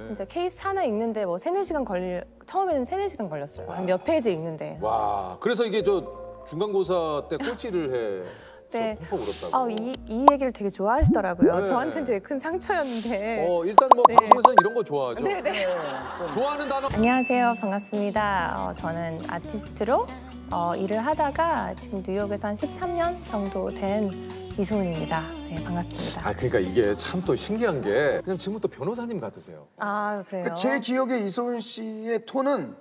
진짜 케이스 하나 읽는데 뭐 3-4시간 처음에는 3-4시간 걸렸어요. 한 몇 페이지 읽는데. 와, 그래서 이게 저 중간고사 때 꼴찌를 해. 네. 펑펑 울었다고. 이 얘기를 되게 좋아하시더라고요. 네. 저한테는 되게 큰 상처였는데. 일단 뭐 네. 방송에서는 이런 거 좋아하죠. 네네. 좋아하는 단어. 안녕하세요. 반갑습니다. 저는 아티스트로 일을 하다가 지금 뉴욕에서 한 13년 정도 된 이소은입니다. 네, 반갑습니다. 그러니까 이게 참 또 신기한 게 그냥 지금부터 변호사님 같으세요. 아, 그래요? 제 기억에 이소은 씨의 톤은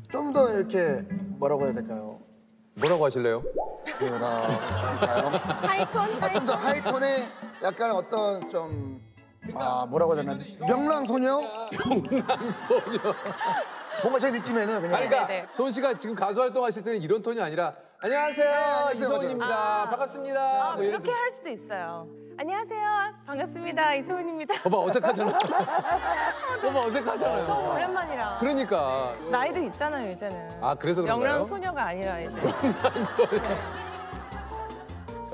좀 더 이렇게 뭐라고 해야 될까요? 뭐라고 하실래요? 뭐랄까요? 하이톤? 좀 더 하이톤의 약간 어떤 좀 뭐라고 해야 되나? 명랑소녀? 명랑소녀. 뭔가 제 느낌에는 그냥 그러니까 네네. 소은 씨가 지금 가수 활동하실 때는 이런 톤이 아니라 안녕하세요, 안녕하세요, 이소은입니다. 반갑습니다. 뭐 이런 그렇게 할 수도 있어요. 안녕하세요. 반갑습니다. 이소은입니다. 봐봐 어색하잖아. 봐봐 어색하잖아요. 오랜만이라. 그러니까 나이도 있잖아요, 이제는. 그래서 그런가요? 명랑 소녀가 아니라 이제.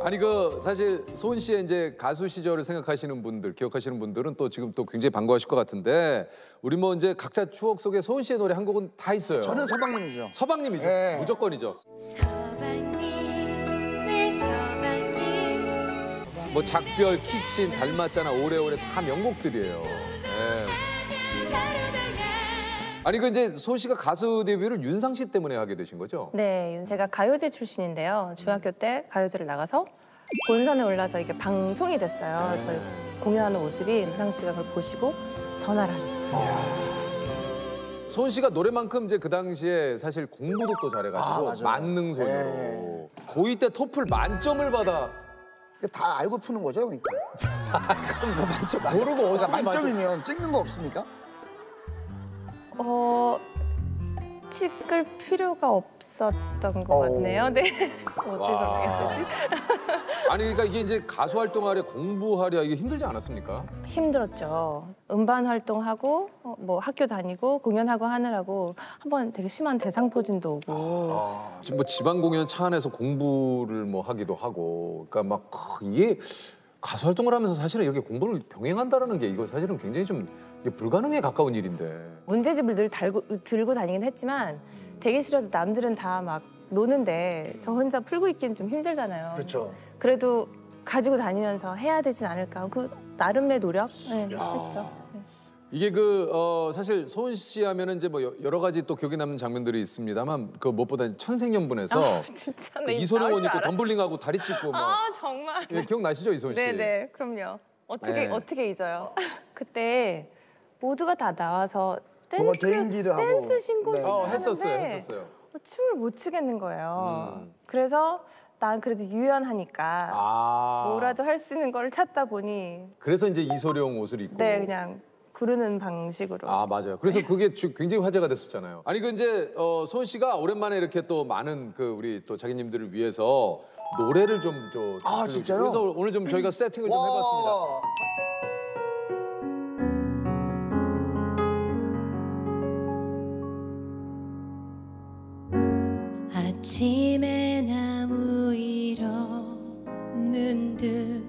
아니 사실 소은 씨의 이제 가수 시절을 생각하시는 분들, 기억하시는 분들은 또 지금 또 굉장히 반가워하실 것 같은데 우리 뭐 이제 각자 추억 속에 소은 씨의 노래 한 곡은 다 있어요. 저는 서방님이죠. 서방님이죠. 네. 무조건이죠. 서방님 내 서방님 뭐 작별, 키친, 닮았잖아, 오래오래 다 명곡들이에요. 네. 아니 이제 소은 씨가 가수 데뷔를 윤상 씨 때문에 하게 되신 거죠? 네, 제가 가요제 출신인데요. 중학교 때 가요제를 나가서 본선에 올라서 이게 방송이 됐어요. 저희 공연하는 모습이 윤상 씨가 그걸 보시고 전화를 하셨어요. 소은 씨가 노래만큼 이제 그 당시에 사실 공부도 또 잘해가지고 맞아요. 만능 소녀로 네. 고2 때 토플 만점을 받아. 다 알고 푸는 거죠, 그러니까. 만점 모르고 그러니까 어떻게 만점이면 찍는 거 없습니까? 찍을 필요가 없었던 것 같네요. 네. 어떻게 설명해야 되지? 아니 그러니까 이게 이제 가수 활동하랴 공부하랴 이게 힘들지 않았습니까? 힘들었죠. 음반 활동하고 뭐 학교 다니고 공연하고 하느라고 한번 되게 심한 대상포진도 오고. 지금 뭐 지방 공연 차 안에서 공부를 뭐 하기도 하고, 그러니까 막 이게 가수 활동을 하면서 사실은 이렇게 공부를 병행한다라는 게 이거 사실은 굉장히 좀 이게 불가능에 가까운 일인데. 문제집을 늘 들고 다니긴 했지만 되게 싫어서 남들은 다 막 노는데 저 혼자 풀고 있기는 좀 힘들잖아요. 그렇죠. 그래도 가지고 다니면서 해야 되진 않을까. 그 나름의 노력 했죠. 이게 사실 소은 씨 하면은 이제 뭐 여러 가지 또 기억에 남는 장면들이 있습니다만 그 무엇보다 천생연분에서 진짜 그 네, 이소룡 나올 옷 줄 입고 알았어. 덤블링하고 다리 찢고 막 정말. 예, 기억나시죠, 이소은 씨? 네네, 그럼요. 네. 어떻게 잊어요? 그때 모두가 다 나와서 뭔가 개인기를 하고. 댄스 신고 네. 했었어요. 춤을 못 추겠는 거예요. 그래서 난 그래도 유연하니까 뭐라도 할 수 있는 걸 찾다 보니 그래서 이제 이소룡 옷을 입고. 네, 그냥 구르는 방식으로. 맞아요. 그래서 그게 굉장히 화제가 됐었잖아요. 아니 이제 소은 씨가 오랜만에 이렇게 또 많은 우리 또 자기님들을 위해서 노래를 좀 진짜요? 그래서 오늘 좀 저희가 세팅을 좀 해봤습니다. 아침에 나무 위로 는 듯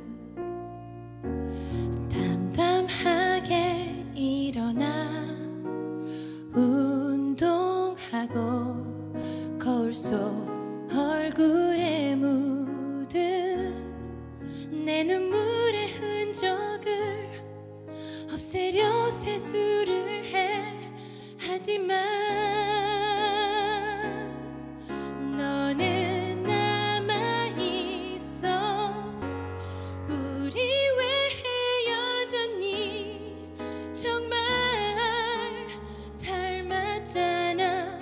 담담하게 일어나 운동하고 거울 속 얼굴에 묻은 내 눈물의 흔적을 없애려 세수를 해. 하지만 너는 남아있어. 우리 왜 헤어졌니? 정말 닮았잖아.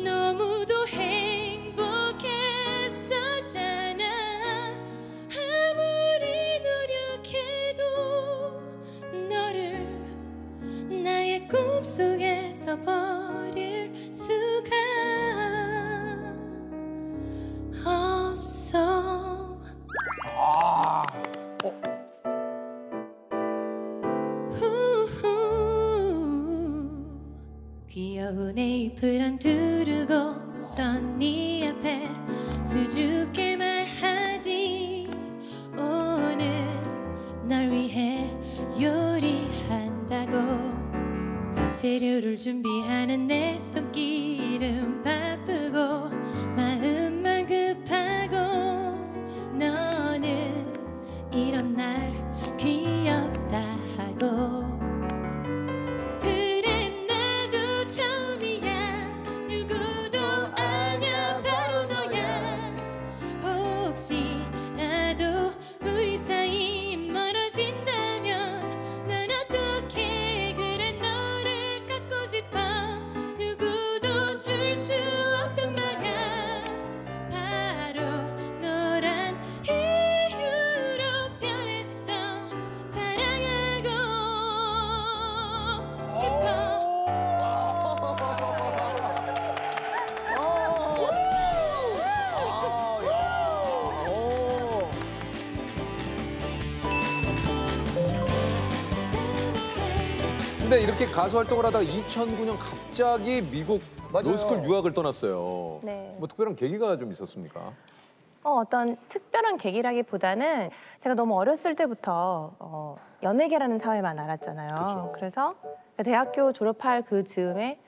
너무도 행복했었잖아. 아무리 노력해도 너를 나의 꿈속에서 버릴 수가 없어. 귀여운 에이프런 두르고선 네 앞에 수줍게 말하지. 오늘 널 위해 요리한다고. 재료를 준비하는 내 손길은 바쁘고 마음만 급하고 너는 이런 날 귀엽다 하고 그래 나도 처음이야 누구도 아냐 바로 너야 혹시라도 우리 사이 멀어진다면 난 어떻게 그래 너를 갖고 싶어 누구도 줄 수 없단 말야 바로 너란 이유로 변했어 사랑하고 싶어 근데 이렇게 가수 활동을 하다가 2009년 갑자기 미국 맞아요. 로스쿨 유학을 떠났어요. 네. 뭐 특별한 계기가 좀 있었습니까? 어떤 특별한 계기라기보다는 제가 너무 어렸을 때부터 연예계라는 사회만 알았잖아요. 그쵸. 그래서 대학교 졸업할 그 즈음에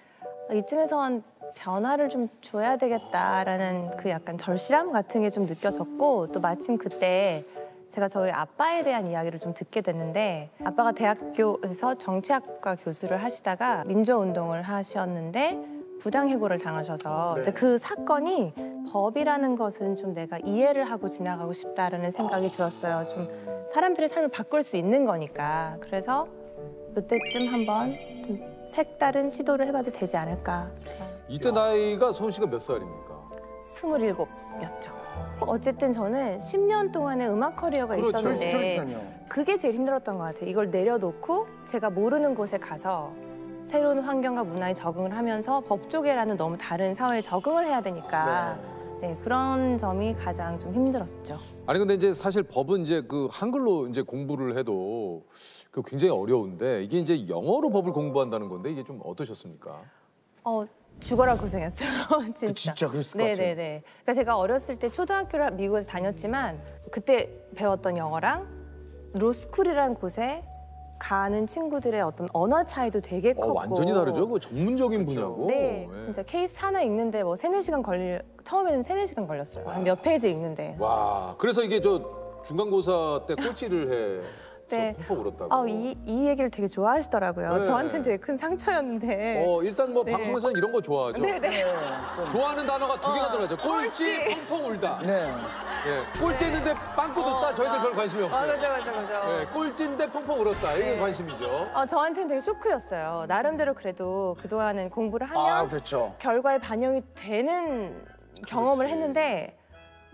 이쯤에선 변화를 좀 줘야 되겠다라는 그 약간 절실함 같은 게 좀 느껴졌고 또 마침 그때 제가 저희 아빠에 대한 이야기를 좀 듣게 됐는데 아빠가 대학교에서 정치학과 교수를 하시다가 민주화운동을 하셨는데 부당해고를 당하셔서 네. 이제 그 사건이 법이라는 것은 좀 내가 이해를 하고 지나가고 싶다라는 생각이 들었어요. 좀 사람들의 삶을 바꿀 수 있는 거니까. 그래서 그때쯤 한번 좀 색다른 시도를 해봐도 되지 않을까. 이때 나이가 소은 씨가 몇 살입니까? 27이었죠. 어쨌든 저는 10년 동안의 음악 커리어가 그렇죠. 있었는데 그러니까요. 그게 제일 힘들었던 것 같아요. 이걸 내려놓고 제가 모르는 곳에 가서 새로운 환경과 문화에 적응을 하면서 법조계라는 너무 다른 사회에 적응을 해야 되니까 네, 그런 점이 가장 좀 힘들었죠. 아니 근데 이제 사실 법은 이제 그 한글로 이제 공부를 해도 그 굉장히 어려운데 이게 이제 영어로 법을 공부한다는 건데 이게 좀 어떠셨습니까? 죽어라 고생했어요, 진짜. 진짜 그랬을 것 같아요. 네네네. 그러니까 제가 어렸을 때 초등학교를 미국에서 다녔지만 그때 배웠던 영어랑 로스쿨이라는 곳에 가는 친구들의 어떤 언어 차이도 되게 컸고. 완전히 다르죠. 그 전문적인 분야고. 네, 예. 진짜 케이스 하나 읽는데 뭐 3-4시간 처음에는 3-4시간 걸렸어요. 한 몇 페이지 읽는데. 와, 그래서 이게 저 중간고사 때 꼴찌를 해서 네. 펑펑 울었다고. 이 얘기를 되게 좋아하시더라고요. 네. 저한테는 되게 큰 상처였는데. 일단 뭐 네. 방송에서는 이런 거 좋아하죠. 네네. 좋아하는 단어가 2개가 들어가죠. 꼴찌, 펑펑 울다. 네. 예, 꼴찌 했는데 빵꾸 뒀다. 저희들 별 관심이 없어요. 맞아. 예, 꼴찌인데 펑펑 울었다. 이게 관심이죠. 저한테는 되게 쇼크였어요. 나름대로 그래도 그동안은 공부를 하면 그렇죠. 결과에 반영이 되는 경험을 했는데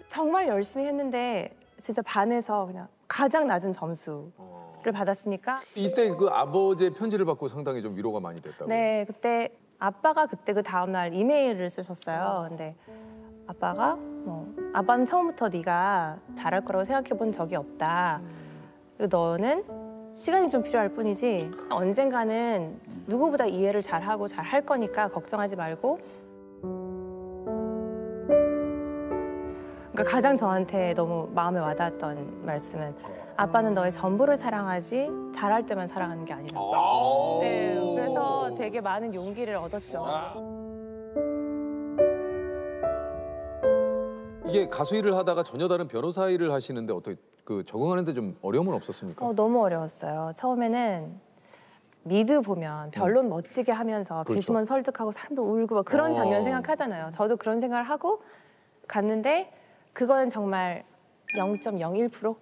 정말 열심히 했는데 진짜 반에서 그냥 가장 낮은 점수를 받았으니까 이때 그 아버지의 편지를 받고 상당히 좀 위로가 많이 됐다고. 네, 그때 아빠가 그때 그 다음 날 이메일을 쓰셨어요. 근데 아빠가 아빠는 처음부터 네가 잘할 거라고 생각해 본 적이 없다. 너는 시간이 좀 필요할 뿐이지 언젠가는 누구보다 이해를 잘하고 잘할 거니까 걱정하지 말고. 그러니까 가장 저한테 너무 마음에 와닿았던 말씀은 아빠는 너의 전부를 사랑하지 잘할 때만 사랑하는 게 아니라고. 네, 그래서 되게 많은 용기를 얻었죠. 이게 가수 일을 하다가 전혀 다른 변호사 일을 하시는데 어떻게 그 적응하는데 좀 어려움은 없었습니까? 너무 어려웠어요. 처음에는 미드 보면 변론 멋지게 하면서 그렇죠. 배심원 설득하고 사람도 울고 막 그런 장면 어. 생각하잖아요. 저도 그런 생각을 하고 갔는데 그거는 정말 0.01%?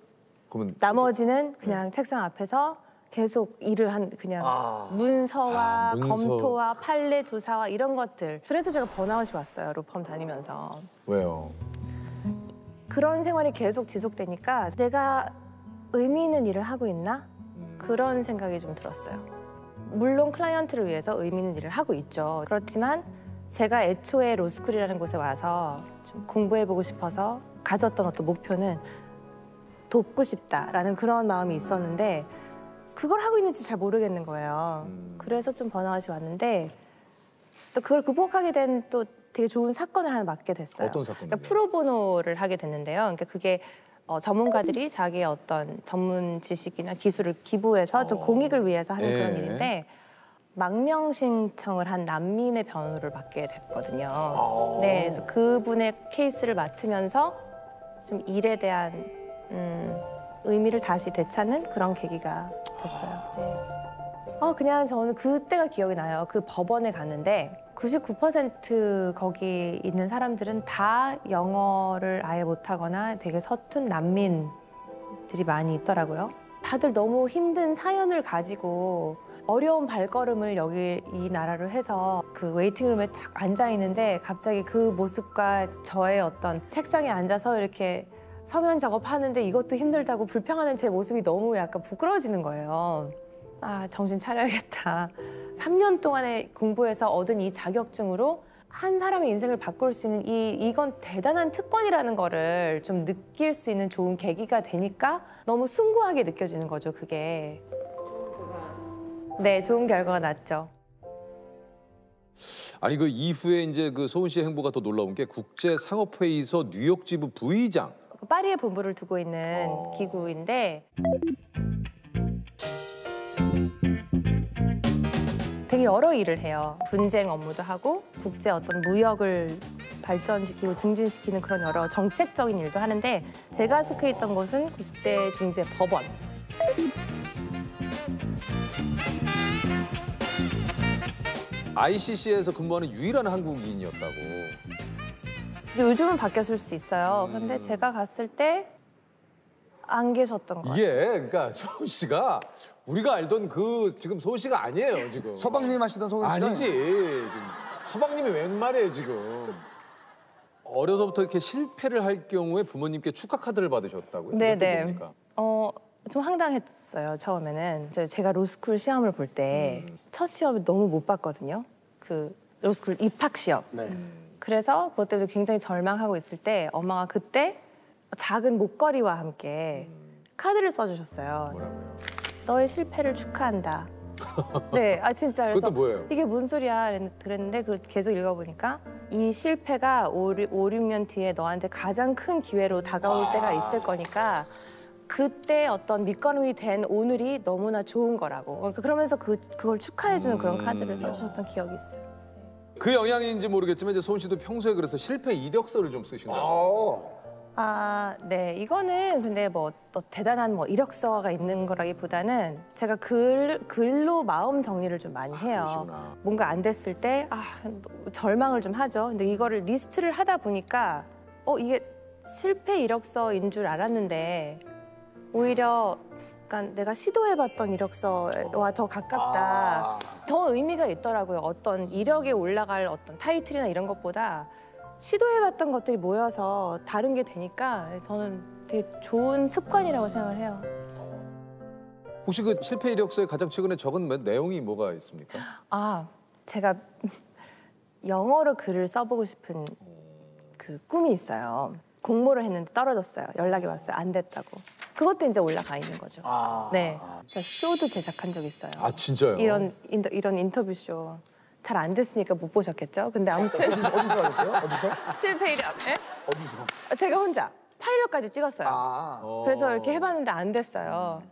그러면 나머지는 그냥 책상 앞에서 계속 일을 한 그냥 문서와 문서. 검토와 판례 조사와 이런 것들. 그래서 제가 번아웃이 왔어요. 로펌 다니면서. 왜요? 그런 생활이 계속 지속되니까 내가 의미 있는 일을 하고 있나? 그런 생각이 좀 들었어요. 물론 클라이언트를 위해서 의미 있는 일을 하고 있죠. 그렇지만 제가 애초에 로스쿨이라는 곳에 와서 좀 공부해보고 싶어서 가졌던 어떤 목표는 돕고 싶다라는 그런 마음이 있었는데 그걸 하고 있는지 잘 모르겠는 거예요. 그래서 좀 번아웃이 왔는데 또 그걸 극복하게 된 또 되게 좋은 사건을 하나 맡게 됐어요. 어떤 사건이요? 그러니까 프로보노를 하게 됐는데요. 그러니까 그게 전문가들이 자기의 어떤 전문 지식이나 기술을 기부해서 좀 공익을 위해서 하는 그런 예. 일인데 망명 신청을 한 난민의 변호를 맡게 됐거든요. 네, 그래서 그분의 케이스를 맡으면서 좀 일에 대한 의미를 다시 되찾는 그런 계기가 됐어요. 네. 그냥 저는 그때가 기억이 나요. 그 법원에 갔는데 99% 거기 있는 사람들은 다 영어를 아예 못하거나 되게 서툰 난민들이 많이 있더라고요. 다들 너무 힘든 사연을 가지고 어려운 발걸음을 여기 이 나라로 해서 그 웨이팅룸에 딱 앉아 있는데 갑자기 그 모습과 저의 어떤 책상에 앉아서 이렇게 서면 작업하는데 이것도 힘들다고 불평하는 제 모습이 너무 약간 부끄러워지는 거예요. 아, 정신 차려야겠다. 3년 동안에 공부해서 얻은 이 자격증으로 한 사람의 인생을 바꿀 수 있는 이건 대단한 특권이라는 거를 좀 느낄 수 있는 좋은 계기가 되니까 너무 숭고하게 느껴지는 거죠, 그게. 네, 좋은 결과가 났죠. 아니 그 이후에 이제 그 소은 씨의 행보가 더 놀라운 게 국제상업회의소 뉴욕 지부 부의장. 파리에 본부를 두고 있는 기구인데 되게 여러 일을 해요. 분쟁 업무도 하고 국제 어떤 무역을 발전시키고 증진시키는 그런 여러 정책적인 일도 하는데 제가 속해 있던 곳은 국제중재법원. ICC에서 근무하는 유일한 한국인이었다고. 요즘은 바뀌었을 수도 있어요. 그런데 제가 갔을 때 안 계셨던 것 같아요. 이게 그러니까 소은 씨가 우리가 알던 그 지금 소은 씨가 아니에요 지금. 서방님 하시던 소은 씨가 아니지. 지금 서방님이 웬 말이에요 지금. 어려서부터 이렇게 실패를 할 경우에 부모님께 축하 카드를 받으셨다고요? 네네. 좀 황당했어요 처음에는. 제가 로스쿨 시험을 볼 때 첫 시험을 너무 못 봤거든요. 그 로스쿨 입학 시험. 네. 그래서 그것 때문에 굉장히 절망하고 있을 때 엄마가 그때 작은 목걸이와 함께 카드를 써주셨어요. 뭐라고요? 너의 실패를 축하한다. 네, 아 진짜 그래서 그것도 뭐예요? 이게 뭔 소리야 그랬는데 그 계속 읽어보니까 이 실패가 5, 6년 뒤에 너한테 가장 큰 기회로 다가올 때가 있을 거니까 그때 어떤 밑거름이 된 오늘이 너무나 좋은 거라고. 그러면서 그걸 축하해주는 그런 카드를 써주셨던 기억이 있어요. 그 영향인지 모르겠지만 이제 소은 씨도 평소에 그래서 실패 이력서를 좀 쓰신다고. 아, 네. 이거는 근데 뭐 또 대단한 뭐 이력서가 있는 거라기보다는 제가 글로 마음 정리를 좀 많이 해요. 그러시구나. 뭔가 안 됐을 때 절망을 좀 하죠. 근데 이거를 리스트를 하다 보니까 이게 실패 이력서인 줄 알았는데 오히려 약간 내가 시도해봤던 이력서와 더 가깝다. 더 의미가 있더라고요. 어떤 이력에 올라갈 어떤 타이틀이나 이런 것보다 시도해봤던 것들이 모여서 다른 게 되니까 저는 되게 좋은 습관이라고 생각을 해요. 혹시 그 실패 이력서에 가장 최근에 적은 내용이 뭐가 있습니까? 제가 영어로 글을 써보고 싶은 그 꿈이 있어요. 공모를 했는데 떨어졌어요. 연락이 왔어요. 안 됐다고. 그것도 이제 올라가 있는 거죠. 네, 제가 쇼도 제작한 적 있어요. 아 진짜요? 이런 인터뷰 쇼. 잘 안 됐으니까 못 보셨겠죠? 근데 아무튼 어디서 하셨어요? 어디서? 실패 이력. 예? 어디서? 제가 혼자 파일럿까지 찍었어요. 그래서 이렇게 해봤는데 안 됐어요.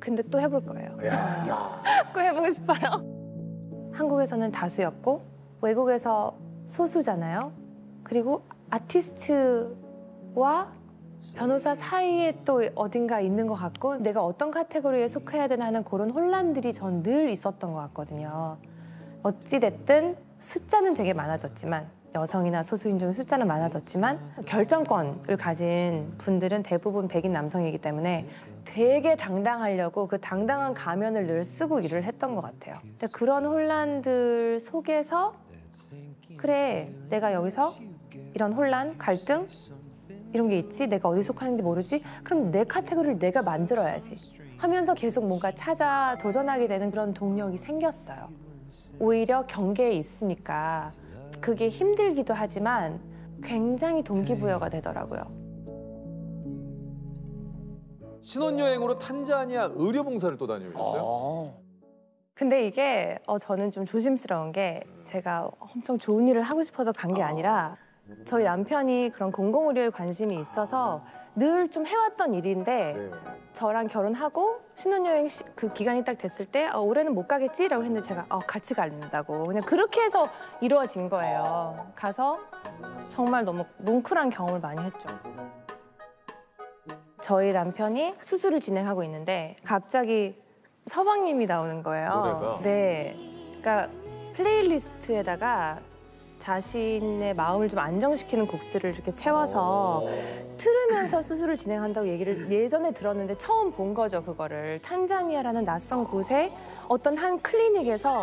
근데 또 해볼 거예요. 또 해보고 싶어요. 한국에서는 다수였고 외국에서 소수잖아요. 그리고 아티스트와 변호사 사이에 또 어딘가 있는 것 같고 내가 어떤 카테고리에 속해야 되나 하는 그런 혼란들이 전 늘 있었던 것 같거든요. 어찌됐든 숫자는 되게 많아졌지만 여성이나 소수인 중 숫자는 많아졌지만 결정권을 가진 분들은 대부분 백인 남성이기 때문에 되게 당당하려고 그 당당한 가면을 늘 쓰고 일을 했던 것 같아요. 근데 그런 혼란들 속에서 그래, 내가 여기서 이런 혼란, 갈등 이런 게 있지? 내가 어디 속하는지 모르지? 그럼 내 카테고리를 내가 만들어야지 하면서 계속 뭔가 찾아 도전하게 되는 그런 동력이 생겼어요. 오히려 경계에 있으니까 그게 힘들기도 하지만 굉장히 동기부여가 되더라고요. 신혼여행으로 탄자니아 의료봉사를 또 다녀오셨어요? 근데 이게 저는 좀 조심스러운 게 제가 엄청 좋은 일을 하고 싶어서 간 게 아니라 저희 남편이 그런 공공의료에 관심이 있어서 늘 좀 해왔던 일인데 네. 저랑 결혼하고 신혼여행 그 기간이 딱 됐을 때 올해는 못 가겠지라고 했는데 제가 같이 간다고 그냥 그렇게 해서 이루어진 거예요. 가서 정말 너무 뭉클한 경험을 많이 했죠. 저희 남편이 수술을 진행하고 있는데 갑자기 서방님이 나오는 거예요. 노래가? 네. 그러니까 플레이리스트에다가 자신의 마음을 좀 안정시키는 곡들을 이렇게 채워서 틀으면서 수술을 진행한다고 얘기를 예전에 들었는데 처음 본 거죠, 그거를. 탄자니아라는 낯선 곳에 어떤 한 클리닉에서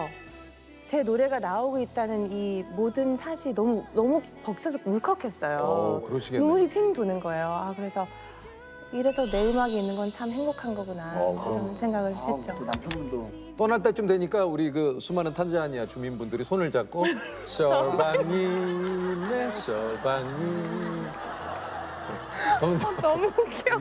제 노래가 나오고 있다는 이 모든 사실이 너무 벅차서 울컥했어요. 그러시겠네요. 눈물이 핑 도는 거예요. 그래서 이래서 내 음악이 있는 건 참 행복한 거구나 그런 생각을 했죠. 또 남편분도 떠날 때쯤 되니까 우리 그 수많은 탄자니아 주민분들이 손을 잡고 셔방이 내 셔방이 너무 웃겨.